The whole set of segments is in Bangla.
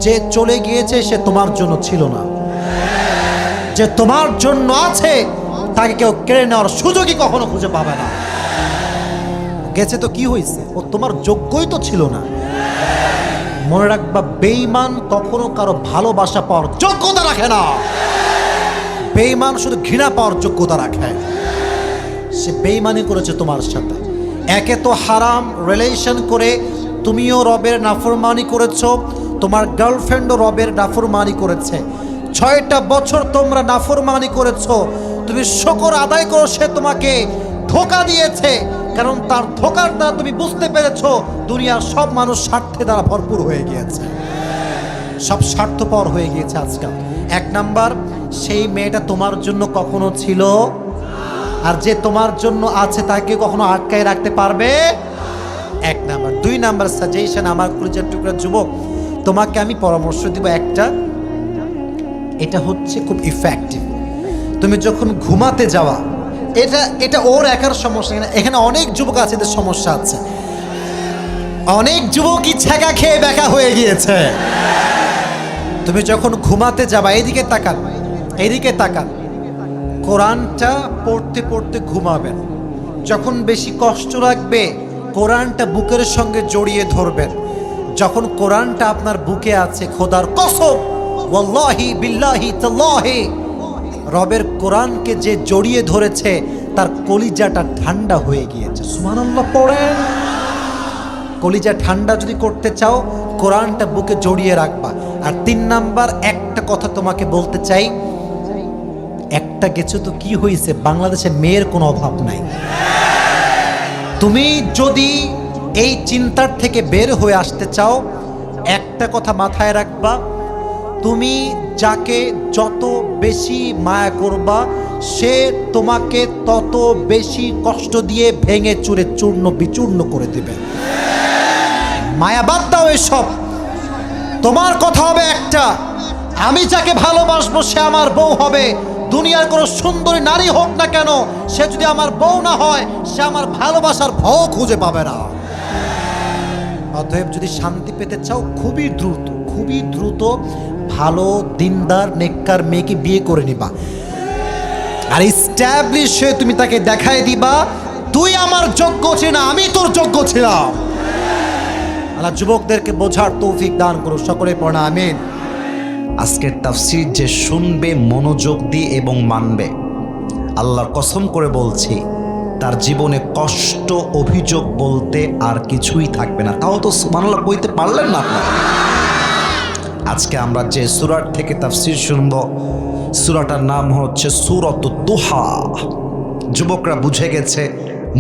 যে চলে গিয়েছে সে তোমার জন্য ছিল না, যে তোমার জন্য আছে তাকে কেউ কেড়ে নেওয়ার সুযোগই কখনো খুঁজে পাবে না। গেছে তো কি হয়েছে, ও তোমার যোগ্যই তো ছিল না। মনে রাখবা, বেঈমান কখনো কারো ভালোবাসা পাওয়ার যোগ্যতা রাখে না। বেঈমান শুধু ঘৃণা পাওয়ার যোগ্যতা রাখে। সে বেঈমানি করেছে তোমার সাথে। একে তো হারাম রিলেশন করে তুমিও রবের নাফরমানি করেছো, তোমার গার্লফ্রেন্ডও রবের নাফরমানি করেছে। 6টা বছর তোমরা নাফরমানি করেছো। তুমি শুকর আদায় করো, সে তোমাকে ধোঁকা দিয়েছে, কারণ তার ধোঁকার দ্বারা তুমি বুঝতে পেরেছো দুনিয়ার সব মানুষ স্বার্থে দ্বারা ভরপুর হয়ে গিয়েছে, সব স্বার্থপর হয়ে গিয়েছে আজকাল। 1 নাম্বার, সেই মেয়েটা তোমার জন্য কখনো ছিল, আর যে তোমার জন্য আছে তাকে কখনো আটকায় রাখতে পারবে? 1 নাম্বার। 2 নাম্বার সাজেশন, আমার কলিজার টুকরা যুবক, তোমাকে আমি পরামর্শ দিব একটা, এটা হচ্ছে খুব ইফেক্টিভ। তুমি যখন ঘুমাতে যাওয়া, এটা ওর একার সমস্যা না, এখানে অনেক যুবক আছে এদের সমস্যা আছে। অনেক যুবকই ছ্যাঁকা খেয়ে ব্যাকা হয়ে গিয়েছে। তুমি যখন ঘুমাতে যাবা, এইদিকে তাকান, এইদিকে তাকান, কোরআনটা পড়তে পড়তে ঘুমাবেন। যখন বেশি কষ্ট লাগবে কোরআনটা বুকের সঙ্গে জড়িয়ে ধরবেন। যখন কোরআনটা আপনার বুকে আছে, খোদার কসম, ওয়াল্লাহি বিল্লাহি তাল্লাহি, রবের কোরআনকে যে জড়িয়ে ধরেছে তার কলিজাটা ঠান্ডা হয়ে গিয়েছে। সুবহানাল্লাহ পড়েন। কলিজা ঠান্ডা যদি করতে চাও, কোরআনটা বুকে জড়িয়ে রাখবা। আর 3 নাম্বার, একটা কথা তোমাকে বলতে চাই, একটা গেছো তো কি হয়েছে, বাংলাদেশে মেয়ের কোনো অভাব নাই। তুমি যদি এই চিন্তার থেকে বের হয়ে আসতে চাও, একটা কথা মাথায় রাখবা, তুমি যাকে যত বেশি মায়া করবা সে তোমাকে তত বেশি কষ্ট দিয়ে ভেঙে চুরে চূর্ণ বিচূর্ণ করে দেবে। মায়া বাদ দাও এসব। তোমার কথা হবে একটা, আমি যাকে ভালোবাসবো সে আমার বউ হবে। দুনিয়ার কোনো সুন্দরী নারী হোক না কেন, সে যদি আমার বউ না হয় সে আমার ভালোবাসার ভাও খুঁজে পাবে না। অতএব যদি শান্তি পেতে চাও, খুবই দ্রুত ভালো দিনদার নেককার মেয়েকে বিয়ে করে নিবা। আর এস্টাবলিশ হয়ে তুমি তাকে দেখায় দিবা, তুই আমার যোগ্য ছিল না, আমি তোর যোগ্য ছিলাম। আল্লাহ যুবকদেরকে বোঝার তৌফিক দান করো, সকলে পড়া আমিন। আজকের তাফসীর যে শুনবে মনোযোগ দিয়ে এবং মানবে, আল্লাহর কসম করে বলছি, তার জীবনে কষ্ট অভিযোগ বলতে আর কিছুই থাকবে না। তাও তো সুবহানাল্লাহ কইতে পারলেন না আপনারা। আজকে আমরা যে সূরার থেকে তাফসীর শুনব, সূরাটার নাম হচ্ছে সূরাতুদ দুহা। যুবকরা বুঝে গেছে,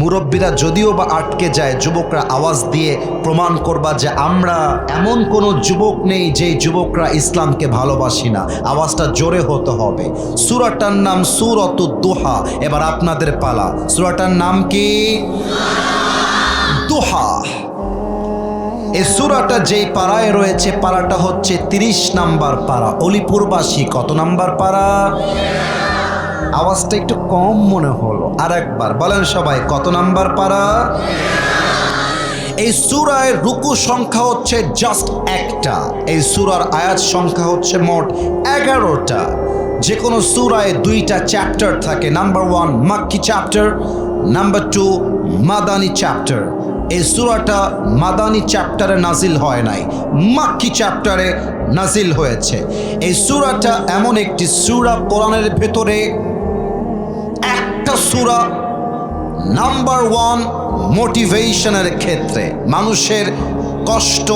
মুরব্বীরা যদিও বা আটকে যায়, যুবকরা আওয়াজ দিয়ে প্রমাণ করবা যে আমরা এমন কোনো যুবক নেই যে যুবকরা ইসলামকে ভালোবাসি না। আওয়াজটা জোরে হতে হবে। সূরাটার নাম সূরাতুদ দুহা। এবার আপনাদের পালা। সূরাটার নাম কি? দুহা। এই সূরাটা যেই পাড়ায় রয়েছে, পাড়াটা হচ্ছে 30 নাম্বার পাড়া। অলিপুরবাসী কত নাম্বার পাড়া? আওয়াজটা একটু কম মনে হলো, আর একবার বলেন সবাই, কত নাম্বার পারা? এই সূরার রুকু সংখ্যা হচ্ছে জাস্ট একটা। এই সূরার আয়াত সংখ্যা হচ্ছে মোট 11টা। যে কোনো সূরায় 2টা চ্যাপ্টার থাকে। Number 1 makki chapter, number 2 Madani chapter. এই সূরাটা মাদানী চ্যাপ্টারে নাজিল হয় নাই, মাক্কি চ্যাপ্টারে নাজিল হয়েছে। এই সূরাটা এমন একটি সূরা কোরআনের ভেতরে একটা সূরা, নাম্বার 1 মোটিভেশনের ক্ষেত্রে, মানুষের কষ্ট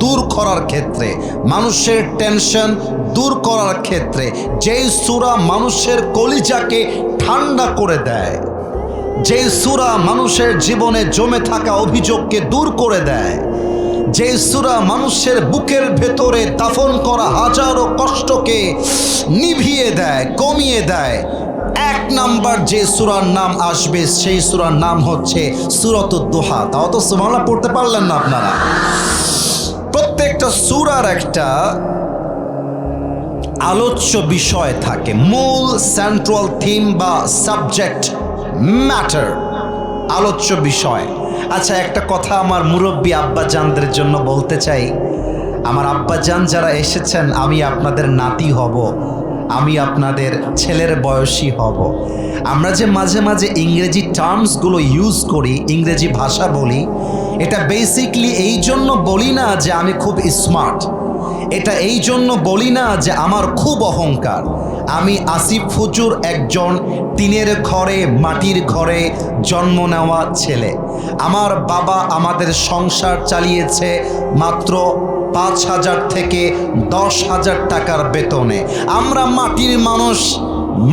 দূর করার ক্ষেত্রে, মানুষের টেনশন দূর করার ক্ষেত্রে, যেই সূরা মানুষের কলিজাকে ঠান্ডা করে দেয়, যে সূরা মানুষের জীবনে জমে থাকা অভিযোগকে দূর করে দেয়, যে সূরা মানুষের বুকের ভেতরে দাফন করা হাজারো কষ্টকে নিভিয়ে দেয়, কমিয়ে দেয়, 1 নাম্বার যে সূরার নাম আসবে সেই সূরার নাম হচ্ছে সূরাতুদ দুহা। তাও তো সুবহানাল্লাহ পড়তে পারলেন না আপনারা। প্রত্যেকটা সূরার একটা আলোচ্য বিষয় থাকে, মূল সেন্ট্রাল থিম বা সাবজেক্ট ম্যাটার, আলোচ্য বিষয়। আচ্ছা, একটা কথা আমার মুরব্বী আব্বা জানদের জন্য বলতে চাই। আমার আব্বাজান যারা এসেছেন, আমি আপনাদের নাতি হব, আমি আপনাদের ছেলের বয়সী হব। আমরা যে মাঝে মাঝে ইংরেজি টার্মসগুলো ইউজ করি, ইংরেজি ভাষা বলি, এটা বেসিকলি এই জন্য বলি না যে আমি খুব স্মার্ট, এটা এই জন্য বলি না যে আমার খুব অহংকার। আমি আসিফ হুজুর একজন টিনের ঘরে, মাটির ঘরে জন্ম নেওয়া ছেলে। আমার বাবা আমাদের সংসার চালিয়েছে মাত্র 5,000 থেকে 10,000 টাকার বেতনে। আমরা মাটির মানুষ,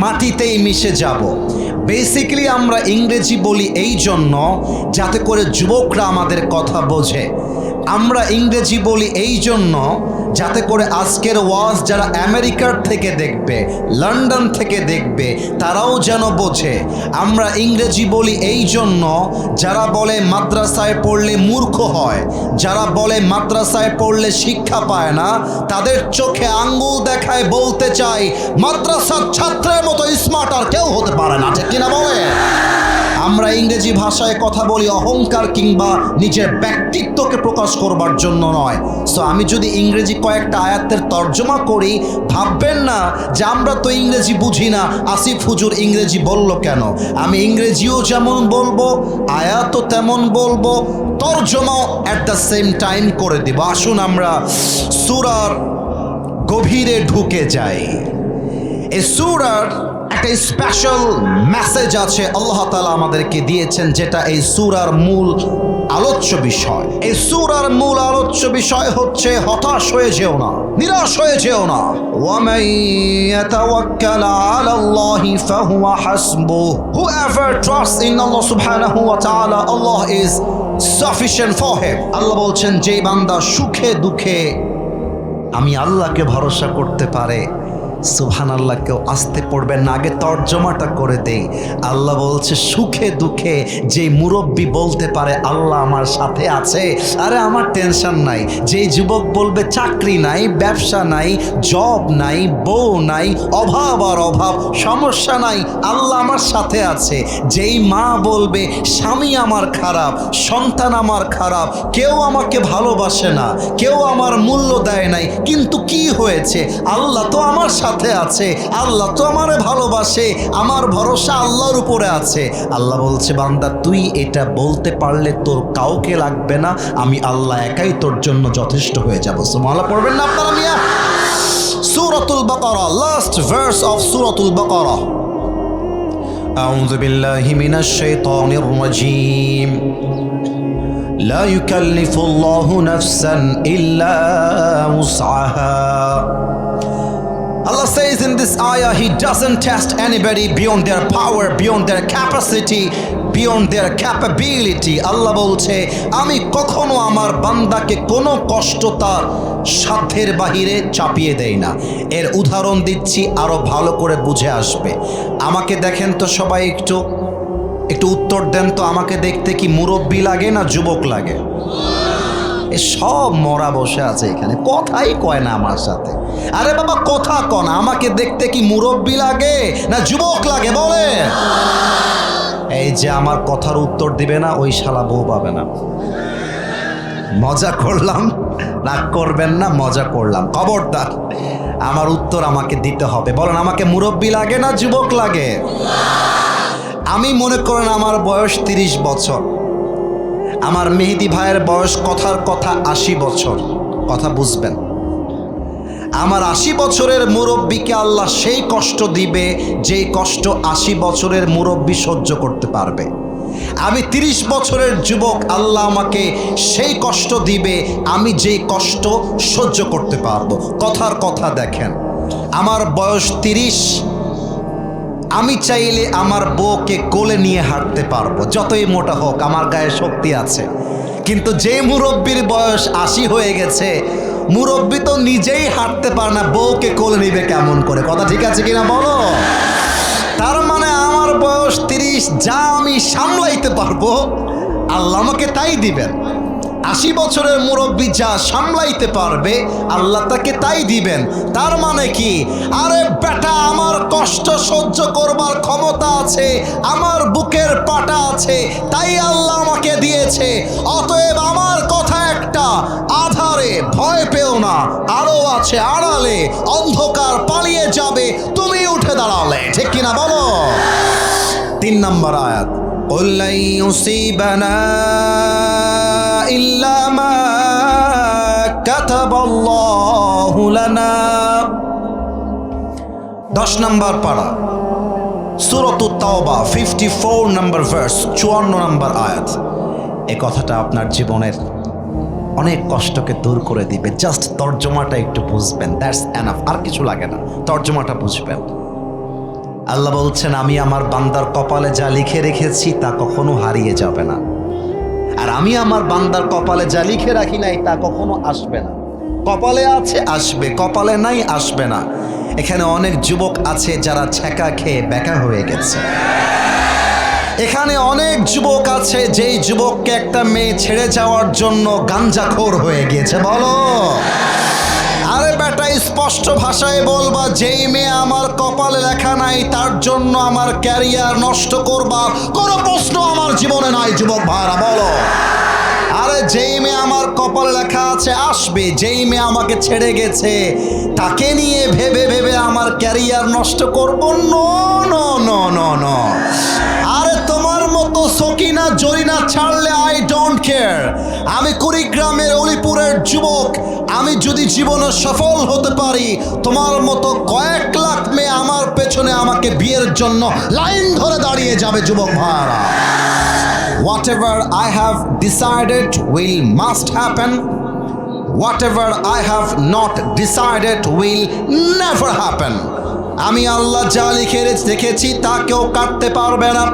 মাটিতেই মিশে যাব। বেসিক্যালি আমরা ইংরেজি বলি এই জন্য যাতে করে যুবকরা আমাদের কথা বোঝে। আমরা ইংরেজি বলি এই জন্য যাতে করে আজকের ওয়াজ যারা আমেরিকার থেকে দেখবে, লন্ডন থেকে দেখবে, তারাও যেন বোঝে। আমরা ইংরেজি বলি এই জন্য যারা বলে মাদ্রাসায় পড়লে মূর্খ হয়, যারা বলে মাদ্রাসায় পড়লে শিক্ষা পায় না, তাদের চোখে আঙ্গুল দেখায় বলতে চাই মাদ্রাসার ছাত্রের মতো স্মার্ট আর কেউ হতে পারে না, ঠিক কিনা বলে? আমরা ইংরেজি ভাষায় কথা বলি অহংকার কিংবা নিজের ব্যক্তিত্বকে প্রকাশ করবার জন্য নয়। সো আমি যদি ইংরেজি কয়েকটা আয়াতের তর্জমা করি, ভাববেন না যে আমরা তো ইংরেজি বুঝি না, আসিফ হুজুর ইংরেজি বলল কেন। আমি ইংরেজিও যেমন বলবো, আয়াতও তেমন বলবো, তর্জমাও অ্যাট দ্য সেম টাইম করে দিব। আসুন আমরা সূরার গভীরে ঢুকে যাই। এই সূরার একটা স্পেশাল মেসেজ আছে আল্লাহ তাআলা আমাদেরকে দিয়েছেন, যেটা এই সূরার মূল আলোচ্য বিষয়। এই সূরার মূল আলোচ্য বিষয় হচ্ছে হতাশ হয়ে যেও না, নিরাশ হয়ে যেও না। ওয়ামান ইয়াতাওয়াক্কাল আলাল্লাহি ফাহুয়া হাসবুহ, whoever trusts in Allah subhanahu wa ta'ala, Allah is sufficient for him। আল্লাহ বলছেন যে বান্দা সুখে দুঃখে আমি আল্লাহকে ভরসা করতে পারে, সুবহানাল্লাহ, কেউ আসতে পড়বেন না, আগে তর্জমাটা করে দেই। আল্লাহ বলছে সুখে দুঃখে যে মুরব্বি বলতে পারে আল্লাহ আমার সাথে আছে, আরে আমার টেনশন নাই। যেই যুবক বলবে চাকরি নাই, ব্যবসা নাই, জব নাই, বউ নাই, অভাব আর অভাব, সমস্যা নাই, আল্লাহ আমার সাথে আছে। যেই মা বলবে স্বামী আমার খারাপ, সন্তান আমার খারাপ, কেউ আমাকে ভালোবাসে না, কেউ আমার মূল্য দেয় নাই, কিন্তু কি হয়েছে, আল্লাহ তো আমার সাথে আছে, আল্লাহ তো আমারে ভালোবাসে, আমার ভরসা আল্লাহর উপরে আছে। আল্লাহ বলছে বান্দা তুই এটা বলতে পারলে তোর কাউকে লাগবে না, আমি আল্লাহ একাই তোর জন্য যথেষ্ট হয়ে যাব। সুবহানাল্লাহ পড়বেন না আপনারা মিয়া? সূরাতুল বাকারা, লাস্ট ভার্স অফ সূরাতুল বাকারা। আউযু বিল্লাহি মিনাশ শাইতানির রাজীম। লা ইউকাল্লিফুল্লাহু নাফসান ইল্লা উসআহা। Allah says in this ayah, He doesn't test anybody beyond their power, beyond their capacity, beyond their capability. আল্লাহ বলছে আমি কখনো আমার বান্দাকে কোনো কষ্ট তার সাধ্যের বাহিরে চাপিয়ে দেই না। এর উদাহরণ দিচ্ছি, আরো ভালো করে বুঝে আসবে। আমাকে দেখেন তো সবাই, একটু উত্তর দেন তো, আমাকে দেখতে কি মুরব্বি লাগে না যুবক লাগে? সব মরা বসে আছে এখানে, কথাই কয় না আমার সাথে। আরে বাবা কথা কন, আমাকে দেখতে কি মুরব্বি লাগে না যুবক লাগে বলে? এই যে আমার কথার উত্তর দিবে না, ওই শালা বউ পাবে না। মজা করলাম, রাগ করবেন না, মজা করলাম। খবরদার, আমার উত্তর আমাকে দিতে হবে। বলেন আমাকে মুরব্বি লাগে না যুবক লাগে? আমি মনে করেন আমার বয়স 30 বছর, আমার মেহেদি ভাইয়ের বয়স কথার কথা 80 বছর। কথা বুঝবেন, আমার 80 বছরের মুরব্বিকে আল্লাহ সেই কষ্ট দিবে যেই কষ্ট 80 বছরের মুরব্বি সহ্য করতে পারবে। আমি 30 বছরের যুবক, আল্লাহ আমাকে সেই কষ্ট দিবে আমি যেই কষ্ট সহ্য করতে পারবো। কথার কথা দেখেন, আমার বয়স 30, আমি চাইলে আমার বউকে কোলে নিয়ে হাঁটতে পারবো, যতই মোটা হোক, আমার গায়ে শক্তি আছে। কিন্তু যে মুরব্বির বয়স 80 হয়ে গেছে, মুরব্বি তো নিজেই হাঁটতে পারে না, বউকে কোলে নিবে কেমন করে? কথা ঠিক আছে কিনা বলো? তার মানে আমার বয়স 30, যা আমি সামলাইতে পারবো আল্লাহ আমাকে তাই দিবেন। 80 বছরের মুরব্বী যা সামলাইতে পারবে আল্লাহ তাকে তাই দিবেন। তার মানে কি, আরে বেটা আমার কষ্ট সহ্য করবার ক্ষমতা আছে, আমার বুকের পাটা আছে, তাই আল্লাহ আমাকে দিয়েছে। অতএব আমার কথা একটা, আধারে ভয় পেও না, আলো আছে আড়ালে, অন্ধকার পালিয়ে যাবে তুমি উঠে দাঁড়ালে। ঠিক কিনা বলো? 3 নম্বর আয়াত, قل لن يصيبنا إلا ما كتب الله لنا। 10 নম্বর পারা, সূরাতুত তাওবা 54 নম্বর ভার্স, 54 নম্বর আয়াত। এই কথাটা আপনার জীবনের অনেক কষ্টকে দূর করে দিবে। জাস্ট তর্জমাটা একটু বুঝবেন, দ্যাটস এনাফ, আর কিছু লাগে না, তর্জমাটা বুঝবেন। আল্লাহ বলছেন, আমি আমার বান্দার কপালে যা লিখে রেখেছি তা কখনো হারিয়ে যাবে না, আর আমি আমার বান্দার কপালে যা লিখে রাখি নাই তা কখনো আসবে না। কপালে আছে আসবে, কপালে নাই আসবে না। এখানে অনেক যুবক আছে যারা ছ্যাঁকা খেয়ে বেকা হয়ে গেছে। এখানে অনেক যুবক আছে যেই যুবককে একটা মেয়ে ছেড়ে যাওয়ার জন্য গাঞ্জাখোর হয়ে গিয়েছে। বলো, আরে বেটা স্পষ্ট ভাষায় বলবা, যেই মেয়ে আমার কপালে লেখা নাই তার জন্য আমার ক্যারিয়ার নষ্ট করবা কোনো প্রশ্ন আমার জীবনে নাই। যুবক ভাইরা বলো, আরে যেই মেয়ে আমার কপালে লেখা আছে আসবে, যেই মেয়ে আমাকে ছেড়ে গেছে তাকে নিয়ে ভেবে ভেবে আমার ক্যারিয়ার নষ্ট করব, no no no no no. আরে তোমার মতো সকিনা জরিনা ছাড়লে আই ডোন্ট কেয়ার। আমি কুড়িগ্রামের অলিপুরের যুবক, আমি যদি জীবনে সফল হতে পারি, তোমার মতো কয়েক লাখ মেয়ে আমার পেছনে আমাকে বিয়ের জন্য লাইন ধরে দাঁড়িয়ে যাবে। যুবক ভাইরা, whatever I have decided will must happen, whatever I have not decided will never happen। আমি আল্লাহ যা লিখে রেখেছি তা কেউ কাটতে পারবে না।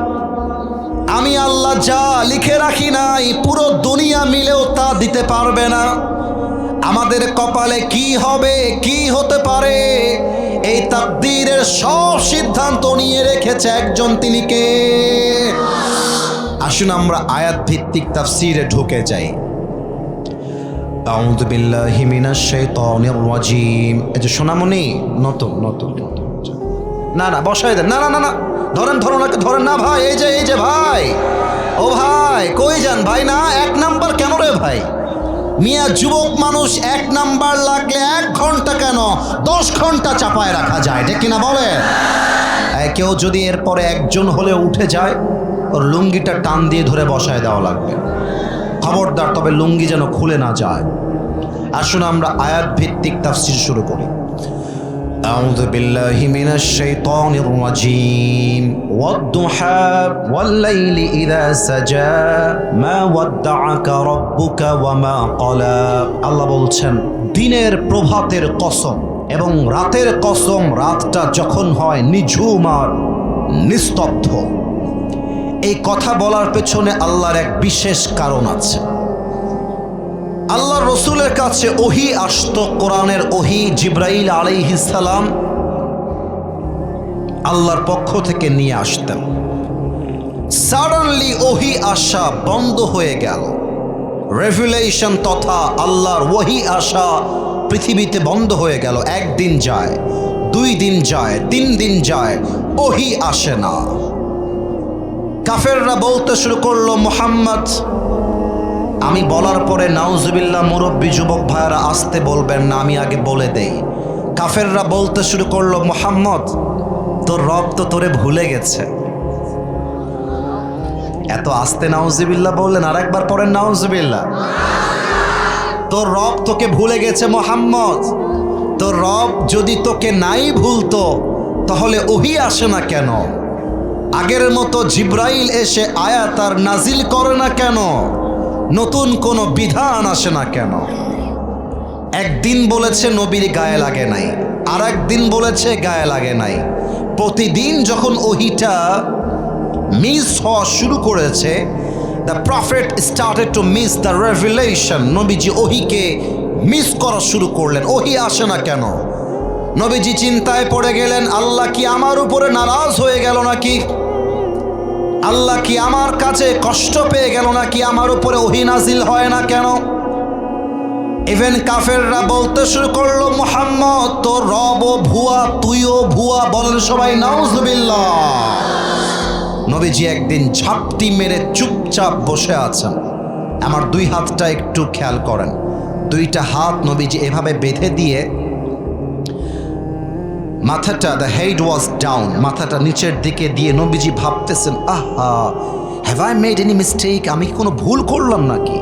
আমি আল্লাহ যা লিখে রাখি নাই পুরো দুনিয়া মিলেও তা দিতে পারবে না। আমাদের কপালে কি হবে, কি হতে পারে, এই তাকদীরের সব সিদ্ধান্ত নিয়ে রেখেছে একজন, তিনি কে? আসুন আমরা আয়াত ভিত্তিক তাফসীরে ঢুকে যাই। আউযু বিল্লাহি মিনাশ শাইতানির রাজীম। এই যে সোনামণি, নতুন নতুন নতুন, না না বসাই দেন, না না না না, ধরেন ধরেন, ধরেন না ভাই, এই যে ভাই, ও ভাই কই যান ভাই? না 1 নাম্বার কেন রে ভাই? মিয়া যুবক মানুষ 1 নাম্বার লাগলে 1 ঘন্টা কেন 10 ঘন্টা চাপায় রাখা যায়, ঠিক কিনা বলেন? কেউ যদি এরপরে একজন হলে উঠে যায়, ওর লুঙ্গিটা টান দিয়ে ধরে বসায় দেওয়া লাগবে, খবরদার, তবে লুঙ্গি যেন খুলে না যায়। আসুন আমরা আয়াত ভিত্তিক তাফসীর শুরু করি। আউযু বিল্লাহি মিনাশ শাইতানির রাজীম। ওয়াদ-দুহা ওয়াল-লাইলি ইযা সাজা মা ওয়াদ্দাআকা রাব্বুকা ওয়া মা ক্বালা। আল্লাহ বলছেন, দিনের প্রভাতের কসম এবং রাতের কসম, রাতটা যখন হয় নিঝুম আর নিস্তব্ধ। এই কথা বলার পেছনে আল্লাহর এক বিশেষ কারণ আছে। আল্লাহ রসুলের কাছে ওহী আসতো, কোরআনের ওহী জিবরাইল আলাইহিস সালাম আল্লাহর পক্ষ থেকে নিয়ে আসতেন। সাডেনলি ওহী আসা বন্ধ হয়ে গেল, রেভেলেশন তথা আল্লাহর ওহী আসা পৃথিবীতে বন্ধ হয়ে গেল। 1 দিন যায়, 2 দিন যায়, 3 দিন যায়, ওহী আসে না। কাফেররা বলতে শুরু করলো, মুহাম্মদ, আমি বলার পরে নাউজুবিল্লাহ মুরব্বী যুবক ভাইরা আসতে বলবেন না, আমি আগে বলে দেই। কাফেররা বলতে শুরু করলো, মুহাম্মদ তোর রব তো তোরে ভুলে গেছে। এত আস্তে নাউজুবিল্লাহ বললেন, আর একবার পড়েন নাউজুবিল্লাহ। তোর রব তোকে ভুলে গেছে মুহাম্মদ। তোর রব যদি তোকে নাই ভুলতো তাহলে ওহী আসে না কেন? আগের মতো জিব্রাইল এসে আয়াত আর নাজিল করে না কেন? নতুন কোনো বিধান আসে না কেন? একদিন বলেছে নবীর গায়ে লাগে নাই, আর একদিন বলেছে গায়ে লাগে নাই। প্রতিদিন যখন ওহীটা মিস হওয়া শুরু করেছে, the prophet started to miss the revelation. নবীজি ওহীকে মিস করা শুরু করলেন, ওহী আসে না কেন? নবীজি চিন্তায় পড়ে গেলেন, আল্লাহ কি আমার উপরে নারাজ হয়ে গেল নাকি? আল্লাহ কি আমার কাছে কষ্ট পেয়ে গেল নাকি আমার উপরে ওহী নাজিল হয় না কেন? ইভেন কাফেররা বলতে শুরু করলো, মুহাম্মদ তো রবও ভুয়া, তুইও ভুয়া। বলেন সবাই নাউজুবিল্লাহ। নবীজি একদিন ঝাপটি মেরে চুপচাপ বসে আছেন। আমার দুই হাতটা একটু খেয়াল করেন, দুইটা হাত নবীজি এভাবে বেঁধে দিয়ে মাথাটা, দ্য হেড ওয়াজ ডাউন, মাথাটা নিচের দিকে দিয়ে নবীজি ভাবতেছেন, আহা, have I made any mistake? আমি কি কোনো ভুল করলাম নাকি?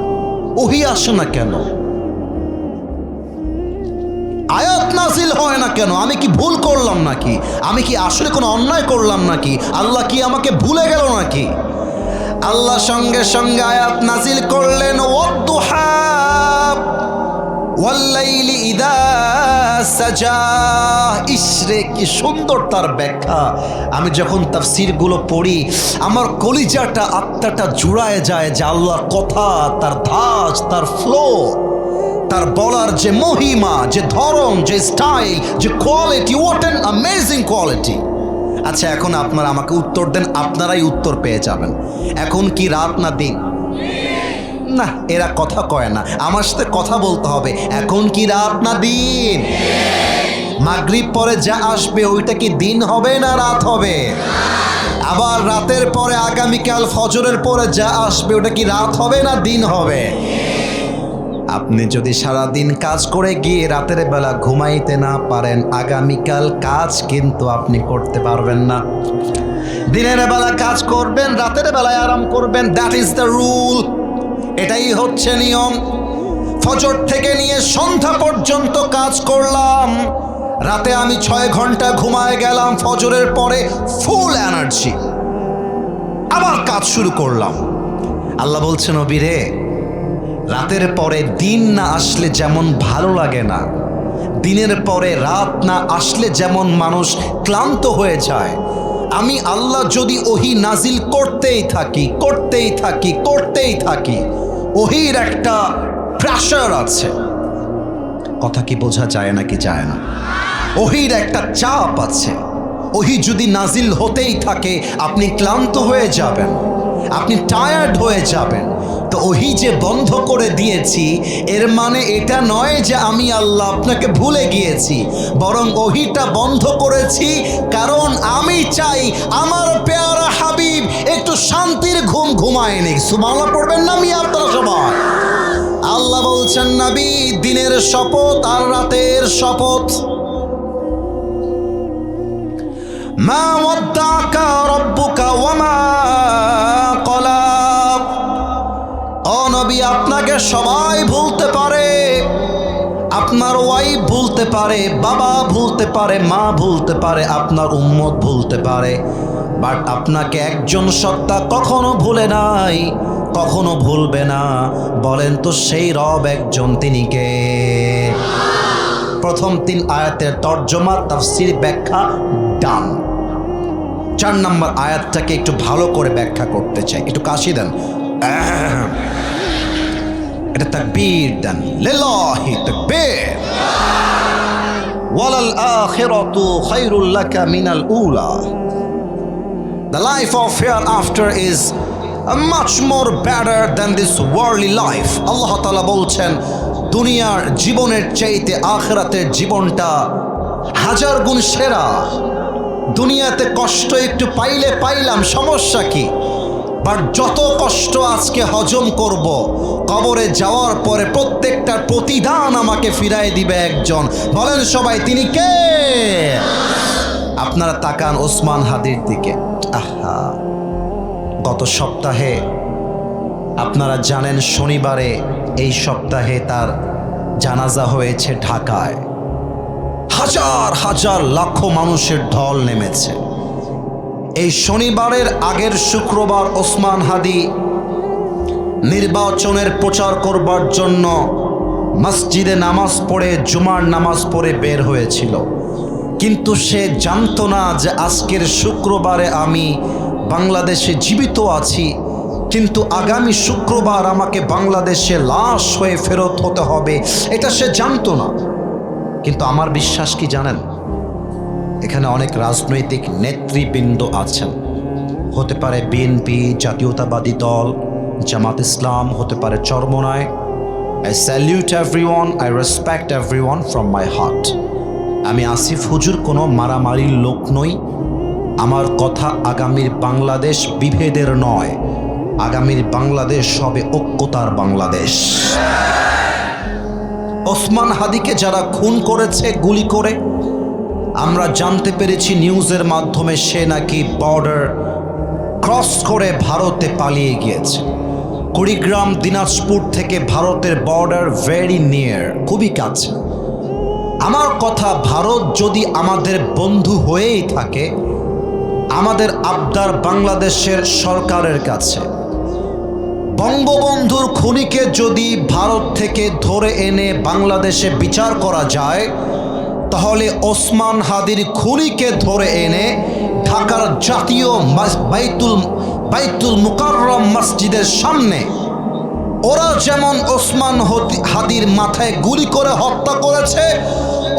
ওহী আসে না কেন? আয়াত নাজিল হয় না কেন? আমি কি ভুল করলাম নাকি? আমি কি আসলে কোনো অন্যায় করলাম নাকি? আল্লাহ কি আমাকে ভুলে গেল নাকি? আল্লাহ সঙ্গে সঙ্গে আয়াত নাজিল করলেন, ওয়াদ্দুহা ওয়াল্লাইলি ইযা সাজা। ইসরে কি সুন্দর তার ব্যাখ্যা! আমি যখন তাফসীরগুলো পড়ি আমার কলিজাটা, আত্মাটা জুড়ায় যায় যে আল্লাহর কথা, তার ধাঁচ, তার ফ্লো, তার বলার যে মহিমা, যে ধরন, যে স্টাইল, যে quality, what an amazing quality. আচ্ছা, এখন আপনারা আমাকে উত্তর দেন, আপনারাই উত্তর পেয়ে যাবেন। এখন কি রাত না দিন? না, এরা কথা কয় না, আমার সাথে কথা বলতে হবে। এখন কি রাত না দিন? মাগরিব পরে যা আসবে ওইটা কি দিন হবে না রাত হবে? আবার রাতের পরে আগামীকাল ফজরের পরে যা আসবে ওটা কি রাত হবে না দিন হবে? আপনি যদি সারা দিন কাজ করে গিয়ে রাতের বেলা ঘুমাইতে না পারেন, আগামীকাল কাজ কিন্তু আপনি করতে পারবেন না। দিনের বেলা কাজ করবেন, রাতের বেলায় আরাম করবেন, দ্যাট ইজ দ্য রুল। এটাই হচ্ছে নিয়ম। ফজর থেকে নিয়ে সন্ধ্যা পর্যন্ত কাজ করলাম, রাতে আমি 6 ঘন্টা ঘুমায় গেলাম, ফজরের পরে ফুল এনার্জি, আবার কাজ শুরু করলাম। আল্লাহ বলছেন, নবী রে, রাতের পরে দিন না আসলে যেমন ভালো লাগে না, দিনের পরে রাত না আসলে যেমন মানুষ ক্লান্ত হয়ে যায়, আমি আল্লাহ যদি ওহী নাজিল করতেই থাকি, করতেই থাকি, করতেই থাকি, ওহীর একটা প্রেশার আছে। কথা কি বোঝা যায় নাকি যায় না? ওহীর একটা চাপ আছে। ওহী যদি নাজিল হতেই থাকে আপনি ক্লান্ত হয়ে যাবেন, আপনি টায়ার্ড হয়ে যাবেন। তো ওহী যে বন্ধ করে দিয়েছি এর মানে এটা নয় যে আমি আল্লাহ আপনাকে ভুলে গিয়েছি, বরং ওহীটা বন্ধ করেছি কারণ আমি চাই আমার পেয়ারা হাবিব একটু শান্তির ঘুম ঘুমায় নিক। সুবহানাল্লাহ পড়বেন না মিয়া আপনারা সবাই? আল্লাহ বলছেন, নবী, দিনের শপথ আর রাতের শপথ। মা ওয়াদ্দাকা রাব্বুকা ওয়া মা ক্বালা। ও নবী, আপনাকে সবাই ভুলতে পারে, আপনার ওয়াইফ ভুলতে পারে, বাবা ভুলতে পারে, মা ভুলতে পারে, আপনার উম্মত ভুলতে পারে, বাট আপনাকে একজন সত্তা কখনো ভুলে নাই, কখনো ভুলবে না। বলেন তো সেই রব একজন, তিনি কে? প্রথম 3 আয়াতের তর্জমা, তাফসীর, ব্যাখ্যা ডান। 4 নম্বর আয়াতটাকে একটু ভালো করে ব্যাখ্যা করতে চাই, একটু কাশি দেন, এটা তাকবীর দেন, লিল্লাহি তাকবীর। ওয়ালাল আখিরাতু খায়রুল লাকা মিনাল উলা। The life of hereafter is much more better than this worldly life. আল্লাহ তাআলা বলছেন, দুনিয়ার জীবনের চাইতে আখিরাতের জীবনটা 1000 গুণ সেরা। দুনিয়াতে কষ্ট একটু পাইলে পাইলাম, সমস্যা কি? বাট যত কষ্ট আজকে হজম করব, কবরে যাওয়ার পরে প্রত্যেকটার প্রতিদান আমাকে ফিরায় দিবে একজন। বলেন সবাই, তিনি কে? আপনারা তাকান ওসমান হাদির দিকে। আহা, গত সপ্তাহে আপনারা জানেন শনিবারে এই সপ্তাহে তার জানাজা হয়েছে ঢাকায়। হাজার হাজার লাখো মানুষের ঢল নেমেছে। এই শনিবারের আগের শুক্রবার ওসমান হাদি নির্বাচনের প্রচার করবার জন্য মসজিদে নামাজ পড়ে, জুমার নামাজ পড়ে বের হয়েছিল, কিন্তু সে জানতো না যে আজকের শুক্রবারে আমি বাংলাদেশে জীবিত আছি, কিন্তু আগামী শুক্রবার আমাকে বাংলাদেশে লাশ হয়ে ফেরত হতে হবে, এটা সে জানতো না। কিন্তু আমার বিশ্বাস কি জানেন, এখানে অনেক রাজনৈতিক নেতৃবৃন্দ আছেন, হতে পারে বিএনপি, জাতীয়তাবাদী দল, জামাত ইসলাম, হতে পারে Charmonai. I salute everyone, I respect everyone from my heart. আমি আসিফ হুজুর কোনো মারামারির লোক নই। আমার কথা আগামীর বাংলাদেশ বিভেদের নয়, আগামীর বাংলাদেশ হবে ঐক্যতার বাংলাদেশ। ওসমান হাদিকে যারা খুন করেছে গুলি করে, আমরা জানতে পেরেছি নিউজের মাধ্যমে সে নাকি বর্ডার ক্রস করে ভারতে পালিয়ে গিয়েছে। কুড়িগ্রাম দিনাজপুর থেকে ভারতের বর্ডার ভেরি নিয়ার, খুবই কাছে। আমার কথা, ভারত যদি আমাদের বন্ধু হয়েই থাকে, আমাদের আবদার বাংলাদেশের সরকারের কাছে, বঙ্গবন্ধুর খুনিকে যদি ভারত থেকে ধরে এনে বাংলাদেশে বিচার করা যায়, তাহলে ওসমান হাদির খুনিকে ধরে এনে ঢাকার জাতীয় বাইতুল মুকাররম মসজিদের সামনে ওরা যেমন ওসমান হাদির মাথায় গুলি করে হত্যা করেছে,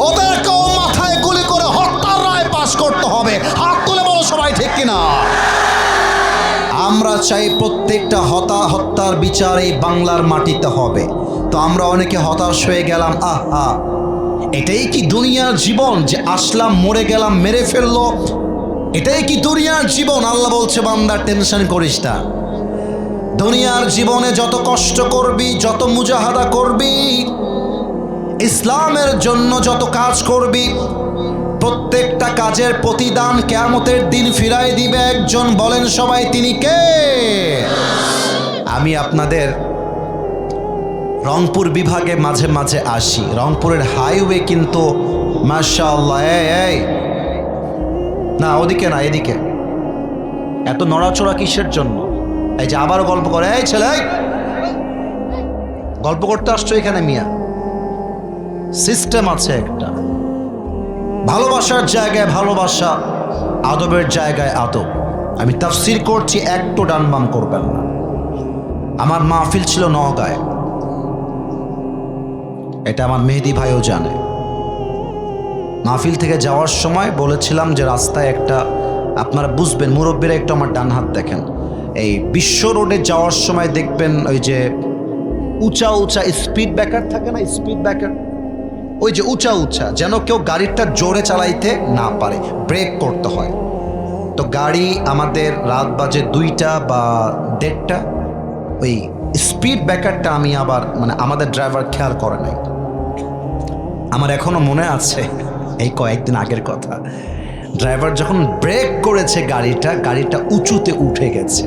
ওদেরকেও মাথায় গুলি করে হত্যার রায় পাশ করতে হবে। হাত তুলে বলো সবাই, ঠিক কিনা? আমরা চাই প্রত্যেকটা হত্যার বিচার এই বাংলার মাটিতে হবে। তো আমরা অনেকে হতাশ হয়ে গেলাম, আহা, এটাই কি দুনিয়ার জীবন যে আসলাম, মরে গেলাম, মেরে ফেললো? এটাই কি দুনিয়ার জীবন? আল্লাহ বলছে, বান্দা টেনশন করিস না। দুনিয়ার জীবনে যত কষ্ট করবি, যত মুজাহাদা করবি, ইসলামের জন্য যত কাজ করবি, প্রত্যেকটা কাজের প্রতিদান কিয়ামতের দিন ফিরাই দিবে একজন। বলেন সবাই, তিনি কে? আমি আপনাদের রংপুর বিভাগে মাঝে মাঝে আসি। রংপুরের হাইওয়ে কিন্তু মাশাআল্লাহ, এই না, ওদিকে না, এদিকে। এত নড়াচড়া কিসের জন্য? এই যে আবার গল্প করে, এই ছেলে, গল্প করতে আসছো এখানে? মিয়া, সিস্টেম আছে একটা। ভালোবাসার জায়গায় ভালোবাসা, আদবের জায়গায় আদব। আমি তাফসীর করছি, একটু ডান বাম করবেন না। আমার মাহফিল ছিল নওগাঁয়, এটা আমার মেহেদি ভাইও জানে। মাহফিল থেকে যাওয়ার সময় বলেছিলাম যে রাস্তায় একটা, আপনারা বুঝবেন, মুরব্বীরা একটু আমার ডান হাত দেখেন, এই বিশ্ব রোডে যাওয়ার সময় দেখবেন ওই যে উঁচা উঁচা স্পিড ব্রেকার থাকে না, স্পিড ব্রেকার, ওই যে উঁচা উঁচা, যেন কেউ গাড়িটা জোরে চালাইতে না পারে, ব্রেক করতে হয়। তো গাড়ি আমাদের রাত বাজে 2টা বা 1:30, ওই স্পিড ব্রেকারটা আমি আবার আমাদের ড্রাইভার খেয়াল করে নাই। আমার এখনো মনে আছে, এই কয়েকদিন আগের কথা, ড্রাইভার যখন ব্রেক করেছে গাড়িটা উঁচুতে উঠে গেছে,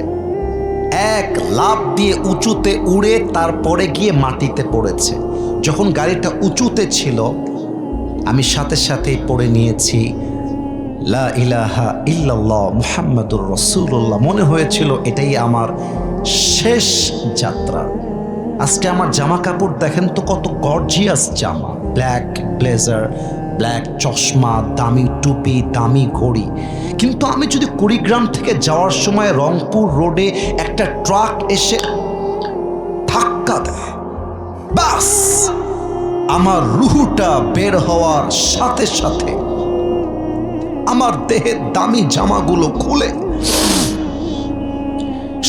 এক লাফ দিয়ে উঁচুতে উড়ে তারপরে গিয়ে মাটিতে পড়েছে। যখন গাড়িটা উঁচুতে ছিল, আমি সাথে সাথেই পড়ে নিয়েছি লা ইলাহা ইল্লাল্লাহ মুহাম্মাদুর রাসূলুল্লাহ। মনে হয়েছিল এটাই আমার শেষ যাত্রা। আজকে আমার জামা কাপড় দেখেন তো, কত গর্জিয়াস জামা, ব্ল্যাক ব্লেজার, ব্ল্যাক চশমা, দামি টুপি, দামি ঘড়ি। কিন্তু আমি যদি কুড়িগ্রাম থেকে যাওয়ার সময় রংপুর রোডে একটা ট্রাক এসে ধাক্কা দেয়, বাস, আমার রুহুটা বের হওয়ার সাথে সাথে আমার দেহের দামি জামাগুলো খুলে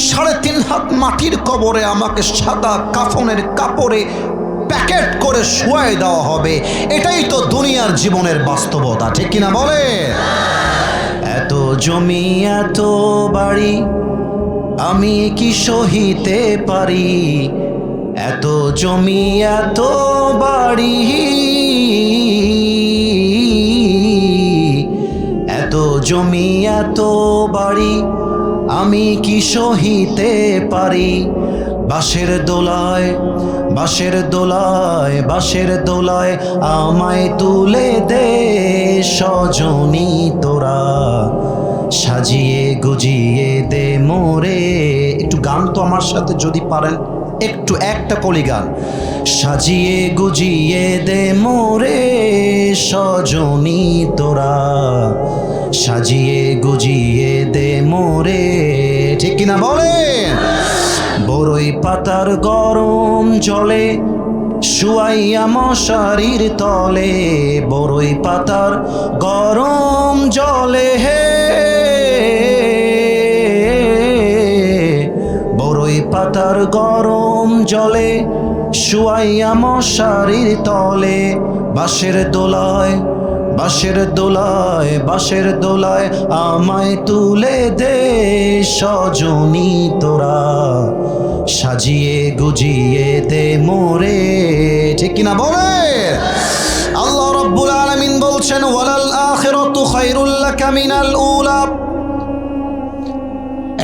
3.5 হাত মাটির কবরে আমাকে সাদা কাফনের কাপড়ে প্যাকেট করে শুয়ায় দেওয়া হবে। এটাই তো দুনিয়ার জীবনের বাস্তবতা, ঠিক কিনা বলে? এত জমি, এত বাড়ি, আমি কি সহিতে পারি? এত জমি, এত বাড়ি, এত জমি, এত বাড়ি, আমি কি সহিতে পারি? বাঁশের দোলায়, বাঁশের দোলায়, বাঁশের দোলায় আমায় তুলে দে সজনী তোরা, সাজিয়ে গুজিয়ে দে মোরে। একটু গান তো আমার সাথে যদি পারেন, একটু একটা কলি গান। সাজিয়ে গুজিয়ে দে মোরে সজনী তোরা, সাজিয়ে গুজিয়ে দে মোরে, ঠিক কিনা বলেন? বড়ই পাতার গরম জলে শুয়াইয়া মশারির তলে, বড়ই পাতার গরম জলে হে পাতার গরম জলে শুয়াইয়া মশারির তলে বাঁশের দোলায় বাঁশের দোলায় বাঁশের দোলায় আমায় তুলে দে সজনী তোরা সাজিয়ে গুজিয়ে দে মোরে ঠিক কিনা বলে আল্লাহ রাব্বুল আলামিন বলছেন ওয়ালাল আখিরাতু খায়রুল লাকা মিনাল উলা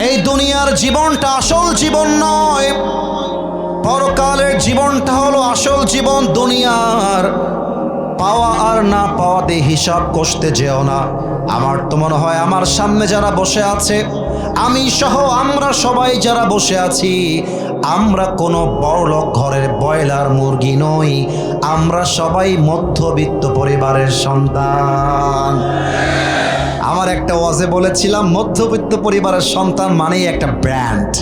এই দুনিয়ার জীবনটা আসল জীবন নয়, পরকালের জীবনটা হলো আসল জীবন। দুনিয়ার পাওয়া আর না পাওয়া দিয়ে হিসাব কষতে যেও না। আমার তো মনে হয় আমার সামনে যারা বসে আছে, আমি সহ আমরা সবাই যারা বসে আছি, আমরা কোনো বড়লোক ঘরের ব্রয়লার মুরগি নই, আমরা সবাই মধ্যবিত্ত পরিবারের সন্তান। আমার একটা ওয়াজে বলেছিলাম মধ্যবিত্ত পরিবারের সন্তান মানেই একটা ব্র্যান্ড।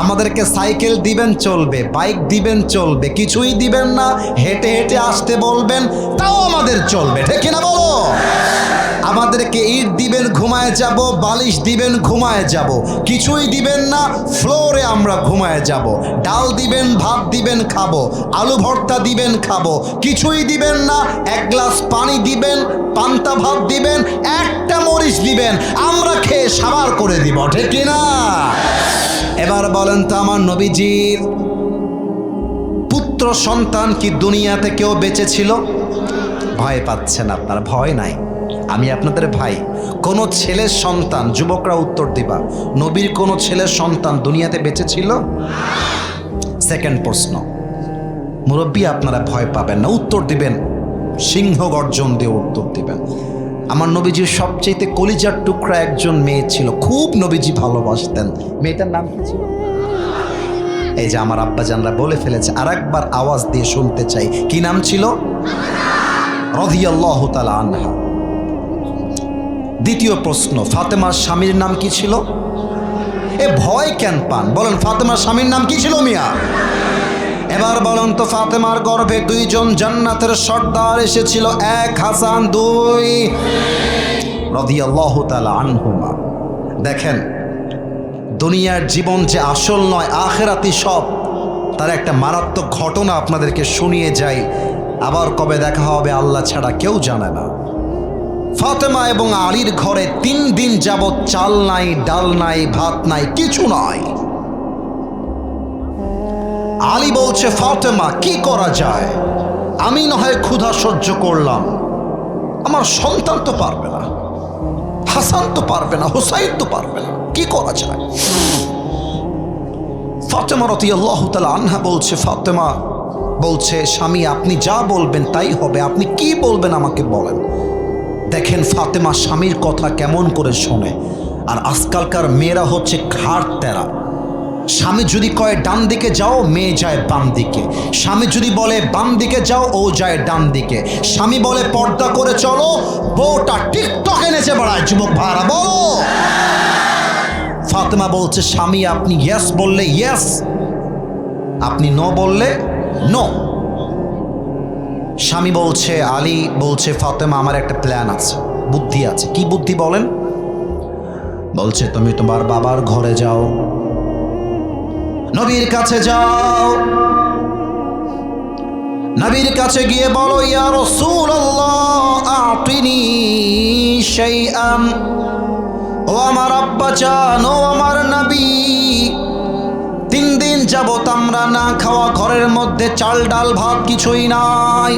আমাদেরকে সাইকেল দিবেন চলবে, বাইক দিবেন চলবে, কিছুই দিবেন না, হেঁটে হেঁটে আসতে বলবেন তাও আমাদের চলবে, ঠিক না বলো? আমাদেরকে ইট দিবেন ঘুমায় যাব, বালিশ দিবেন ঘুমায় যাব, কিছুই দিবেন না, ফ্লোরে আমরা ঘুমায় যাব। ডাল দিবেন, ভাত দিবেন খাবো, আলু ভর্তা দিবেন খাবো, কিছুই দিবেন না, এক গ্লাস পানি দিবেন, পান্তা ভাত দিবেন, একটা মরিচ দিবেন, আমরা খেয়ে সাবার করে দিব, ঠিক না? এবার বলেন তো আমার নবীজির পুত্র সন্তান কি দুনিয়াতে কেউ বেঁচে ছিল? ভয় পাচ্ছেন আপনার? ভয় নাই, আমি আপনাদের ভাই। কোনো ছেলের সন্তান, যুবকরা উত্তর দিবা, নবীর কোনো ছেলের সন্তান দুনিয়াতে বেঁচে ছিল? সেকেন্ড প্রশ্ন, মুরব্বী আপনারা ভয় পাবেন না, উত্তর দিবেন, সিংহ গর্জন দিয়ে উত্তর দিবেন। আমার নবীজির সবচেয়ে কলিজার টুকরা একজন মেয়ে ছিল, খুব নবীজি ভালোবাসতেন। মেয়েটার নাম কি ছিল? এই যে আমার আব্বাজানরা বলে ফেলেছে, আর একবার আওয়াজ দিয়ে শুনতে চাই, কি নাম ছিল? রাদিয়াল্লাহু তাআলা আনহা। দ্বিতীয় প্রশ্ন, ফাতেমার স্বামীর নাম কি ছিল? এ ভয় কেন পান? বলেন, ফাতেমার স্বামীর নাম কি ছিল মিয়া? এবার বলুন তো, ফাতেমার গর্ভে দুইজন জান্নাতের সর্দার এসেছিল, এক হাসান, দুই রাদিয়াল্লাহু তাআলা আনহুমা। দেখেন, দুনিয়ার জীবন যে আসল নয়, আখিরাতি সব, তার একটা মারাত্মক ঘটনা আপনাদেরকে শুনিয়ে যাই। আবার কবে দেখা হবে আল্লাহ ছাড়া কেউ জানে না। ফাতেমা এবং আলীর ঘরে 3 দিন যাবৎ চাল নাই, ডাল নাই, ভাত নাই, কিছু নাই। আলী বলছে, ফাতেমা কি করা যায়? আমি না হয় ক্ষুধা সহ্য করলাম, আমার সন্তান তো পারবে না, হাসান তো পারবে না, হুসাইন তো পারবে না, কি করা যায়? ফাতেমা রাদিয়াল্লাহু তাআলা আনহা বলছে, ফাতেমা বলছে, স্বামী আপনি যা বলবেন তাই হবে, আপনি কি বলবেন আমাকে বলেন। দেখেন ফাতেমা স্বামীর কথা কেমন করে শোনে। আর আজকালকার মেয়েরা হচ্ছে ঘাড় তেরা। স্বামী যদি কয় ডান দিকে যাও, মেয়ে যায় বাম দিকে। স্বামী যদি বলে বাম দিকে যাও, ও যায় ডান দিকে। স্বামী বলে পর্দা করে চলো, বউটা টিকটকে নেচে বেড়ায়। যুবক ভাড়া বলো। ফাতেমা বলছে, স্বামী আপনি ইয়েস বললে ইয়েস, আপনি নো বললে নো। স্বামী বলছে, আলী বলছে, ফাতেমা আমার একটা প্ল্যান আছে, বুদ্ধি আছে। কি বুদ্ধি বলেন? বলছে, তুমি তোমার বাবার ঘরে যাও, নবীর কাছে যাও, নবীর কাছে গিয়ে বলো, ইয়া রাসূলুল্লাহ আতিনি শাইআন। ও আমার আব্বা জান, ও আমার নবী, 3 দিন যাবত আমরা না খাওয়া, ঘরের মধ্যে চাল ডাল ভাত কিছুই নাই।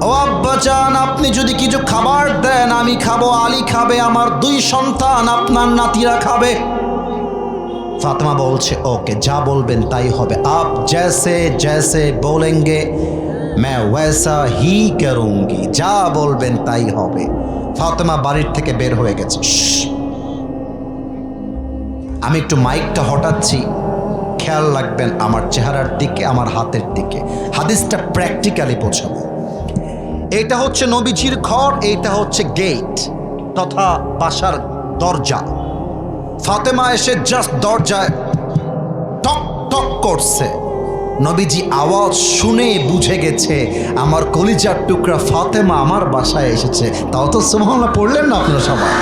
ও আব্বা জান, আপনি যদি কিছু খাবার দেন আমি খাবো, আলী খাবে, আমার 2 সন্তান, আপনার নাতিরা খাবে। ফাতেমা বলছে, ওকে, যা বলবেন তাই হবে। আপ জैसे जैसे बोलेंगे मैं वैसा ही करूंगी। যা বলবেন তাই হবে। ফাতেমা বাড়ির থেকে বের হয়ে গেছে। আমি একটু মাইকটা হটাচ্ছি, খেয়াল রাখবেন আমার চেহারার দিকে, আমার হাতের দিকে। হাদিসটা প্র্যাকটিক্যালি বোঝাবো। এটা হচ্ছে নবীজির ঘর, এইটা হচ্ছে গেট তথা বাসার দরজা। ফাতেমা এসে জাস্ট দরজায় টক টক করছে। নবীজি আওয়াজ শুনে বুঝে গেছে আমার কলিজার টুকরা ফাতেমা আমার বাসায় এসেছে। তাও তো সুবহানাল্লাহ পড়লেন না আপনারা সবাই?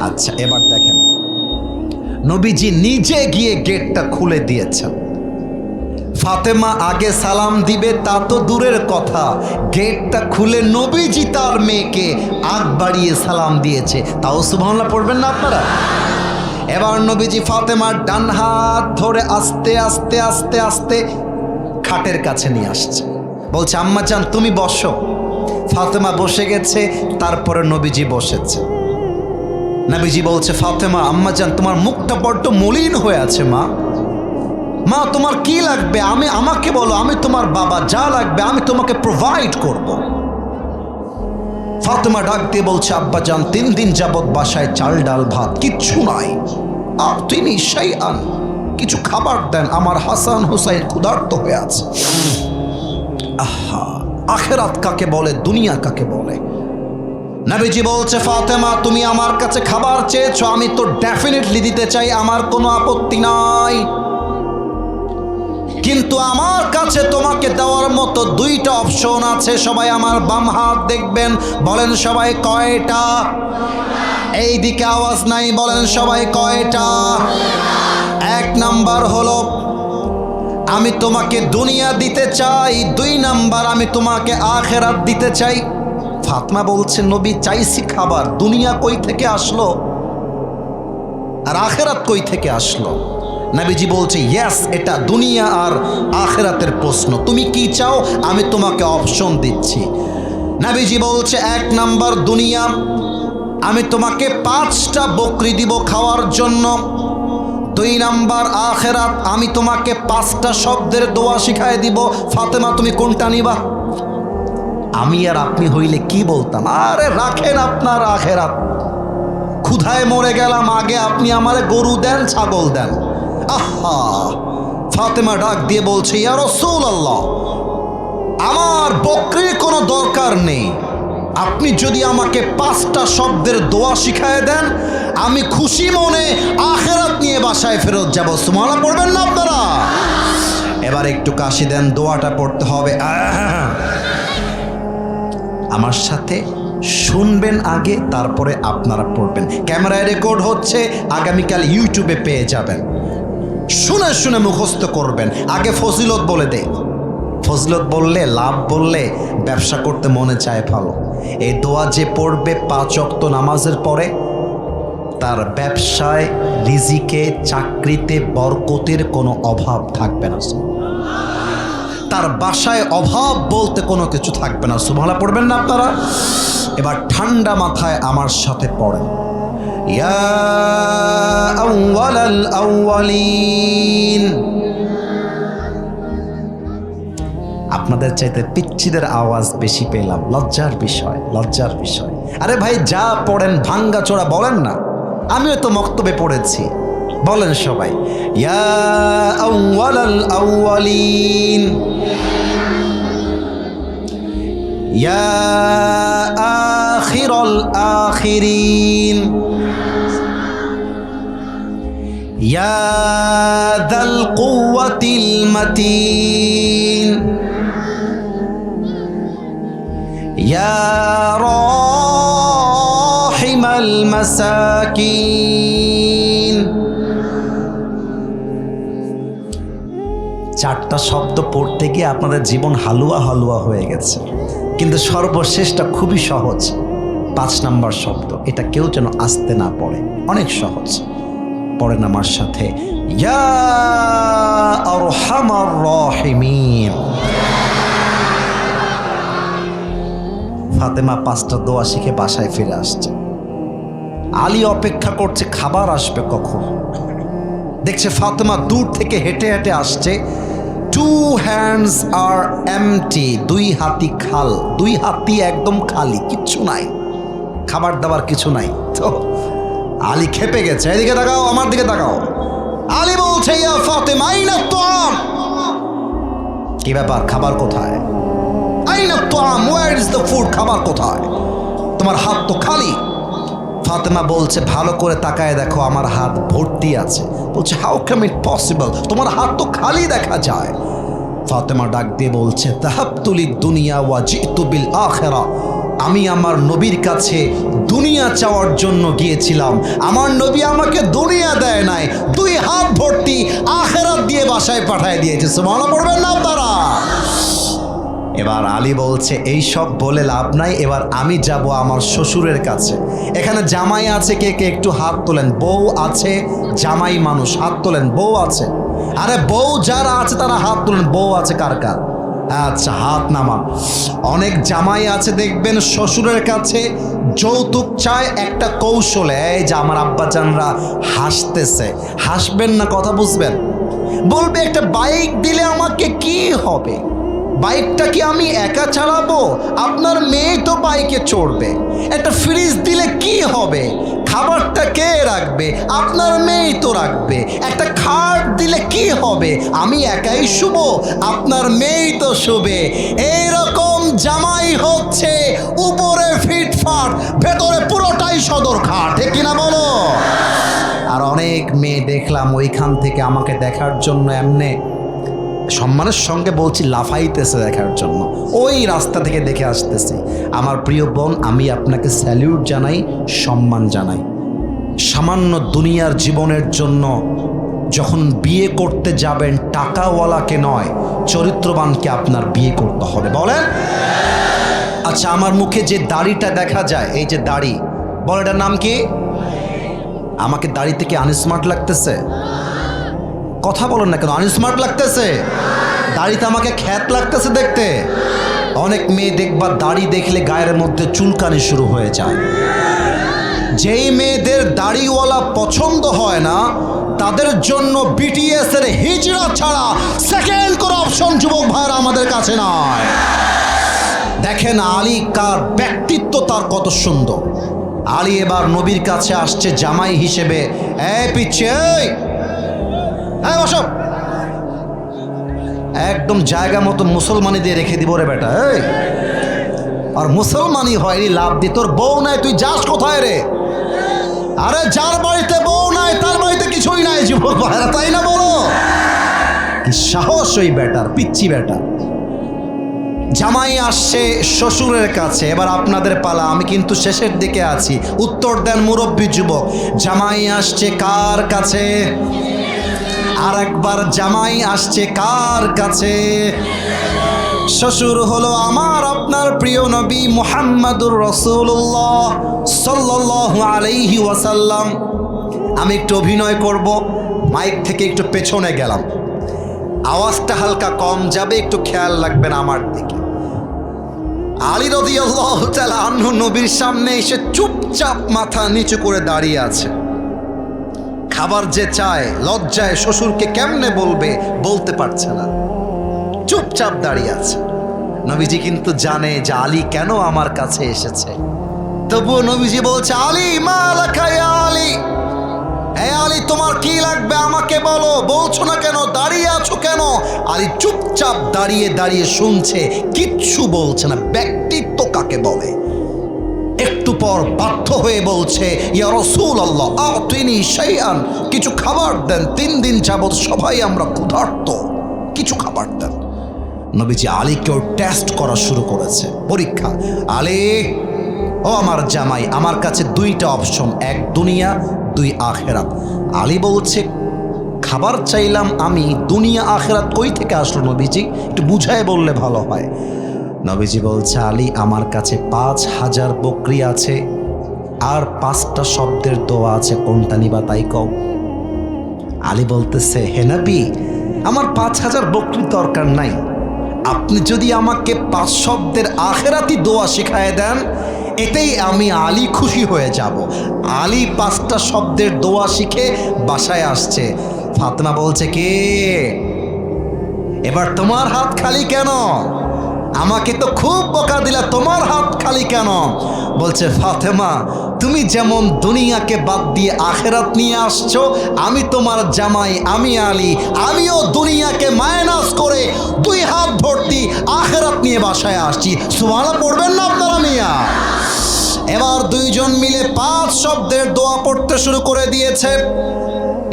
আচ্ছা, এবার দেখেন, নবীজি নিজে গিয়ে গেটটা খুলে দিয়েছেন। ফাতেমা আগে সালাম দিবে তা তো দূরের কথা, গেটটা খুলে নবীজি তার মেয়েকে আগ বাড়িয়ে সালাম দিয়েছে। তাও সুবহানাল্লাহ পড়বেন না আপনারা? এবার নবীজি ফাতেমার ডান হাত ধরে আস্তে আস্তে আস্তে আস্তে খাটের কাছে নিয়ে আসছে, বলছে আম্মা জান তুমি বসো। ফাতেমা বসে গেছে, তারপরে নবীজি বসেছে। নবীজি বলছে ফাতেমা, আম্মা জান তোমার মুখটা বড্ড মলিন হয়ে আছে মা। মা তোমার কি লাগবে আমাকে বলো, আমি তোমার বাবা, যা লাগবে আমি তোমাকে প্রোভাইড করব। ফাতেমা ডাক দিয়ে বলছে আব্বা জান 3 দিন যাবৎ বাসায় চাল ডাল ভাত কিচ্ছু নাই, আর তিনি সেই কিছু খাবার দেন, আমার হাসান হুসাইন ক্ষুধার্ত হয়ে আছে। আহা, আখেরাত কাকে বলে, দুনিয়া কাকে বলে। নবীজি বলছে ফাতেমা তুমি আমার কাছে খাবার চেয়েছো, আমি তো ডেফিনেটলি দিতে চাই, আমার কোনো আপত্তি নাই, কিন্তু আমার কাছে তোমাকে দেওয়ার মতো 2টা অপশন আছে। সবাই আমার বাম হাত দেখবেন, বলেন সবাই কয়টা? এই দিকে আওয়াজ নাই, বলেন সবাই কয়টা? 1 নাম্বার হলো আমি তোমাকে দুনিয়া দিতে চাই, 2 নাম্বার আমি তোমাকে আখেরাত দিতে চাই। ফাতেমা বলছে নবী চাইছি খাবার, দুনিয়া কই থেকে আসলো আর আখেরাত কই থেকে আসলো? নবীজি বলছে ইয়েস, এটা দুনিয়া আর আখেরাতের প্রশ্ন, তুমি কি চাও আমি তোমাকে অপশন দিচ্ছি। নবীজি বলছে 1 নাম্বার দুনিয়া, আমি তোমাকে 5টা বকরি দিব খাওয়ার জন্য। 2 নাম্বার আখেরাত, আমি তোমাকে 5টা শব্দের দোয়া শিখায় দিব। ফাতেমা তুমি কোনটা নিবা? আমি আর আপনি হইলে কি বলতাম, আরে রাখেন আপনার আখেরাত, ক্ষুধায় মরে গেলাম, আগে আপনি আমারে গরু দেন, ছাগল দেন। আহা, ফাতেমা ডাক দিয়ে বলছে ইয়া রাসূলুল্লাহ, আমার বকরির কোনো দরকার নেই, আপনি যদি আমাকে 5টা শব্দের দোয়া শিখায় দেন, আমি খুশি মনে আখেরাত নিয়ে বাসায় ফেরত যাব। সুবহানাল্লাহ পড়বেন না আপনারা? এবার একটু কাশি দেন, দোয়াটা পড়তে হবে। আমার সাথে শুনবেন আগে, তারপরে আপনারা পড়বেন। ক্যামেরায় রেকর্ড হচ্ছে, আগামীকাল ইউটিউবে পেয়ে যাবেন। শুনে শুনে মুখস্থ করবেন। আগে ফজিলত বলে দে, ফজিলত বললে, লাভ বললে ব্যবসা করতে মনে চায় ভালো। এই দোয়া যে পড়বে 5 ওয়াক্ত নামাজের পরে, তার ব্যবসায়, রিজিকে, চাকরিতে বরকতের কোনো অভাব থাকবে না, তার বাসায় অভাব বলতে কোনো কিছু থাকবে না। সুবহানাল্লাহ পড়বেন না আপনারা? এবার ঠান্ডা মাথায় আমার সাথে পড়েন, ইয়া আউয়ালাল আউয়ালিন। আপনাদের চাইতে পিচ্চিদের আওয়াজ বেশি পেলাম, লজ্জার বিষয়, লজ্জার বিষয়। আরে ভাই যা পড়েন ভাঙ্গা চোরা বলেন না, আমিও তো মক্তবে পড়েছি, বলেন সবাই ইয়া আউয়ালাল আউয়ালিন, ইয়া আখিরাল আখিরিন, ইয়া যাল কুওয়াতিল মাতিন, ইয়া রাহিমাল মাসাকিন। 4টা শব্দ পড়তে গিয়ে আপনাদের জীবন হালুয়া হালুয়া হয়ে গেছে, কিন্তু সর্বশেষটা খুবই সহজ। 5 নাম্বার শব্দ, এটা কেউ যেন আসতে না পড়ে, অনেক সহজ। পড়েন আমার সাথে, ইয়া আরহামার রাহিমিন। ফাতেমা 5টা দোয়া শিখে বাসায় ফিরে আসছে। আলী অপেক্ষা করছে খাবার আসবে কখন। দেখছে ফাতেমা দূর থেকে হেঁটে হেঁটে আসছে। 2 hands are empty, 2 হাতি খাল, 2 হাতি একদম খালি, কিচ্ছু নাই, খাবার দাবার কিছু নাই। তো আলী খেপে গেছে, এদিকে তাকাও, আমার দিকে তাকাও। আলী বলছে ইয়া ফাতেমা আইনা তুআম, কি ব্যাপার, খাবার কোথায়? আইনা তুআম, ওয়্যার ইজ দ্য ফুড, খাবার কোথায়? তোমার হাত তো খালি। ফাতেমা বলছে ভালো করে তাকায় দেখো, আমার হাত ভর্তি আছে। বলছে হাউ কাম ইট পসিবল, তোমার হাত তো খালি দেখা যায়। ফাতেমা ডাক দিয়ে বলছে তাহাবতুলিদ দুনিয়া ওয়া জিতু বিল আখিরা, আমি আমার নবীর কাছে দুনিয়া চাওয়ার জন্য গিয়েছিলাম, আমার নবী আমাকে দুনিয়া দেয় নাই, 2 হাত ভর্তি আখিরাত দিয়ে বাসায় পাঠিয়ে দিয়েছে। সুবহানাল্লাহ পড়বেন না আপনারা? এবার আলী বলছে এই সব বলে লাভ নাই, এবার আমি যাব আমার শ্বশুরের কাছে। এখানে জামাই আছে, কে কে একটু হাত তোলেন। বউ আছে, জামাই মানুষ, হাত তোলেন। বউ আছে, আরে বউ যারা আছে তারা হাত তোলেন। বউ আছে কার কার? আচ্ছা, হাত নামান। অনেক জামাই আছে দেখবেন শ্বশুরের কাছে যৌতুক চায় একটা কৌশলে। এই যে আমার আব্বাজানরা হাসতেছে, হাসবেন না, কথা বুঝবেন। বলবে একটা বাইক দিলে আমাকে কি হবে, বাইকটা কি আমি একা চালাবো? আপনার মেয়ে তো বাইকে চড়বে। একটা ফ্রিজ দিলে কি হবে, খাবারটা কে রাখবে? আপনার মেয়েই তো রাখবে। একটা খাট দিলে কি হবে, আমি একাই শুবো? আপনার মেয়েই তো শুবে। এইরকম জামাই হচ্ছে উপরে ফিটফাট, ভেতরে পুরোটাই সদর খাট, ঠিক কিনা বলো? আর অনেক মেয়ে দেখলাম ওইখান থেকে আমাকে দেখার জন্য এমনে সম্মানের সঙ্গে বলছি লাফাইতেছে দেখার জন্য, ওই রাস্তা থেকে দেখে আসতেছি। আমার প্রিয় বোন, আমি আপনাকে স্যালিউট জানাই, সম্মান জানাই। সামান্য দুনিয়ার জীবনের জন্য যখন বিয়ে করতে যাবেন, টাকাওয়ালাকে নয় চরিত্রবানকে আপনার বিয়ে করতে হবে। বলেন? আচ্ছা, আমার মুখে যে দাড়িটা দেখা যায়, এই যে দাড়ি, বল এটার নাম কি? আমাকে দাড়ি থেকে আনস্মার্ট লাগতেছে? কথা বলেন না কেন? আনস্মার্ট লাগতেছে? দাড়িতে আমাকে খ্যাত লাগতেছে দেখতে। অনেক মেয়ে দেখবা দাড়ি দেখলে গায়ের মধ্যে চুলকানি শুরু হয়ে যায়। যেই মেয়েদের দাড়িওয়ালা পছন্দ হয় না, তাদের জন্য বিটিএস এর হিজড়া ছাড়া সেকেন্ড কোনো অপশন যুবক ভাইরা আমাদের কাছে নয়। দেখেন আলী কার ব্যক্তিত্ব, তার কত সুন্দর। আলী এবার নবীর কাছে আসছে জামাই হিসেবে। এই পিচ্ছে, হ্যাঁ বসো, একদম জায়গা মতো মুসলমানি দিয়ে রেখে দিব রে বেটা। এই আর মুসলমানি হয়নি লাভ দি, তোর বউ নাই, তুই যাস কোথায় রে? আরে যার বাড়িতে বউ নাই তার বাড়িতে কিছুই নাই যুবক ভাইরা, তাই না বলো? কি সাহস ওই বেটার, পিচ্ছি বেটা। জামাই আসছে শ্বশুরের কাছে, এবার আপনাদের পালা, আমি কিন্তু শেষের দিকে আছি, উত্তর দেন মুরব্বী যুবক। জামাই আসছে কার কাছে? আর একবার জামাই আসছে কার কাছে? শ্বশুর হলো আমার আপনার প্রিয় নবী মুহাম্মাদুর রাসূলুল্লাহ সাল্লাল্লাহু আলাইহি ওয়াসাল্লাম। আমি একটু অভিনয় করব, মাইক থেকে একটু পেছনে গেলাম, আওয়াজটা হালকা কম যাবে, একটু খেয়াল রাখবেন আমার দিকে। আলী রাদিয়াল্লাহু তাআলা আনহু নবীর সামনে এসে চুপচাপ মাথা নিচু করে দাঁড়িয়ে আছে। খাবার যে চায়, লজ্জায় শ্বশুরকে কেমনে বলবে, বলতে পারছে না, চুপচাপ দাঁড়িয়ে আছে। নবীজি কিন্তু জানে যে আলী কেন আমার কাছে এসেছে, তবুও নবীজি বলছে, আলী মা লাকা ইয়া আলী, হে আলী তোমার কি লাগবে আমাকে বলো, বলছো না কেন, দাঁড়িয়ে আছো কেন? আলী চুপচাপ দাঁড়িয়ে দাঁড়িয়ে শুনছে, কিচ্ছু বলছে না। ব্যক্তিত্ব কাকে বলে? একটু পর বাধ্য হয়ে বলছে, ইয়া রাসূলুল্লাহ আতিনি শাইআন, কিছু খাবার দেন, 3 দিন যাবত সবাই আমরা ক্ষুধার্ত, কিছু খাবার দেন। নবীজি আলীকেও টেস্ট করা শুরু করেছে, পরীক্ষা। আলী, ও আমার জামাই, আমার কাছে 2টা অপশন, 1 দুনিয়া, 2 আখেরাত। আলী বলছে, খাবার চাইলাম আমি, দুনিয়া আখেরাত কই থেকে আসলো নবীজি? একটু বুঝায় বললে ভালো হয়। নবীজি বলছে, আলী আমার কাছে 5000 বকরি আছে, আর 5টা শব্দের দোয়া আছে, কোনটা নিবা তাই কও। আলী বলতেছে, হে নবী, আমার 5000 বকরির দরকার নাই, আপনি যদি আমাকে 5 শব্দের আখেরাতি দোয়া শিখায় দেন, এতেই আমি আলী খুশি হয়ে যাব। আলী 5টা শব্দের দোয়া শিখে বাসায় আসছে। ফাতেমা বলছে, কে এবার তোমার হাত খালি কেন? আমাকে তো খুব বকা দিলা, তোমার হাত খালি কেন? বলছে, ফাতেমা তুমি যেমন দুনিয়াকে বাদ দিয়ে আখেরাত নিয়ে আসছো, আমি তোমার জামাই, আমি আলী, আমিও দুনিয়াকে মাইনাস করে 2 হাত ভর্তি আখেরাত নিয়ে বাসায় আসছি। সুবহানাল্লাহ পড়বেন না আপনারা মিয়া? এবার 2 জন মিলে 5 শব্দের দোয়া পড়তে শুরু করে দিয়েছে।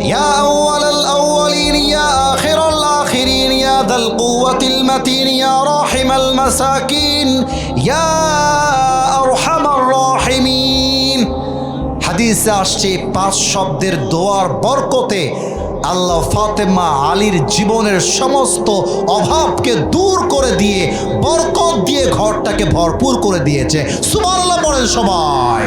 ইয়া আউয়ালাল আউয়ালিন, ইয়া আখিরাল আখিরিন, ইয়া যাল কুওয়াতিল মাতিন, ইয়া রাহিমাল মাসাকিন, ইয়া আরহামার রাহিমিন। হাদিসে আসছে 5 শব্দের দোয়ার বরকতে আল্লাহ ফাতেমা আলীর জীবনের সমস্ত অভাবকে দূর করে দিয়ে বরকত দিয়ে ঘরটাকে ভরপুর করে দিয়েছে। সুবহানাল্লাহ বলেন সবাই।